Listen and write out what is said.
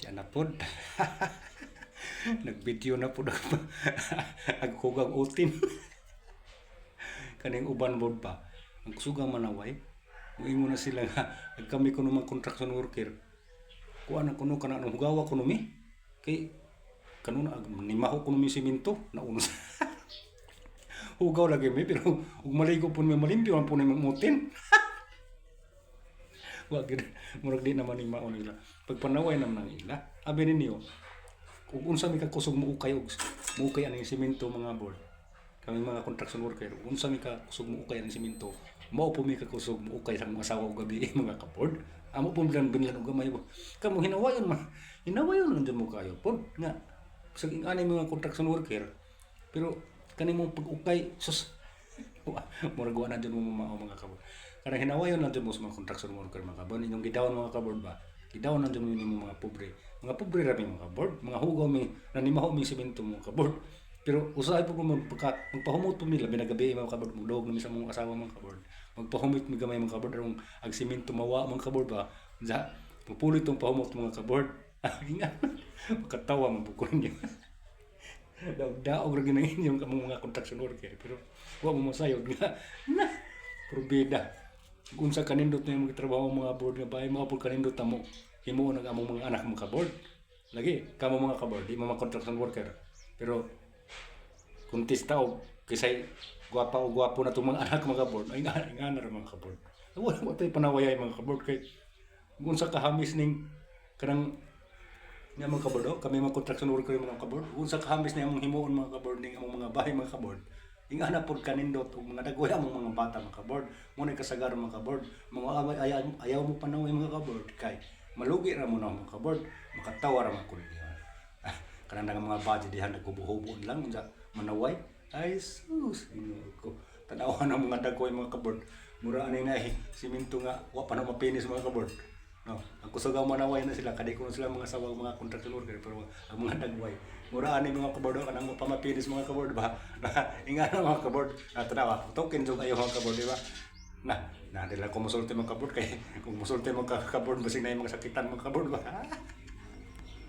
siya na pod. Nag-video na pod agkugang utin. Kaning uban bod pa. Ang sugang manaway. Muingon na sila nga kami kuno mga construction worker. Kuan na kuno kana hugawa kuno mi. Kay kanuna nimaho kuno mi semento na uno. Hugaw lagi mi pero ug maligo pun mi malimpyo man pun mi mutin. Wa gid murag di naman ni mao nila. Pagpanaway naman nila. Abi ninyo kung unsa mi ka kusog mo ukay og muukay aning semento mga board. Kami mga construction worker, unsa mi ka kusog mo ukay aning semento, mao po mi ka kusog mo ukay sang asawa og gabi mga kapord. Amo po bilang binlan og gamay ba. Kamo hinawayon man. Hinawayon man mo kayo pod nga sa ani mga construction worker. Pero kani mo pag-ukay sus murag wa na dyan mo mao mga kabord. Kanang hinawayon lang dyan mo sa mga construction worker mga kabord. Inyong gidawon mga kabord ba? Gidawon lang dyan mo mga pobre. Mga pobre ra mga kabord. Mga hugaw mi nanimaho mi semento mga kabord. Pero usahay po magpahumot po mi labi na gabi mga kabord. Magdog na mi sa mga asawa mga kabord. Magpahumot mi gamay mga kabord arong ag semento mawa mga kabord ba. Sa pupulit tong pahumot mga kabord. Ingat. Makatawa man po niyo. Daog ra ginahin yung mga construction worker pero wa mo masayod nga na probida unsa kanindot na yung trabaho mga board nga bahay mga pud kanindot mo himo nag among mga anak mga board lagi kamo mga board di mga construction worker pero kontista og kisay gwapa o gwapo na tong mga anak mga board ay nga ra mga board wala tay panawayay mga board kay unsa kahamis ning kanang nga mga kabord, kami mga construction worker mga kabord. Unsa kahamis na among himuon mga kabord ning among mga bahay mga kabord. Ingana pod kanindot ug mga dagway among mga bata mga kabord. Mo na kasagar mga kabord. Mga ayaw mo panaway mga kabord kay malugi ra mo na mga kabord. Makatawa ra man kun diha. Kanang mga budget diha nagkubuhubon lang unsa manaway. Ay sus, ko. Tanawan ang mga dagway mga kabord. Mura ani na semento nga wa pa na mapinis mga kabord. No, ang kusagaw manaway na sila kadi kuno sila mga sawag mga contractor worker pero ang mga dagway mura ani mga kabord kanang pamapinis mga kabord ba ingana mga kabord tanawa token jud ayo mga kabord di ba na dila ko mosulti mga kabord kay kung mosulti mga kabord basig na yung mga sakitan mga kabord ba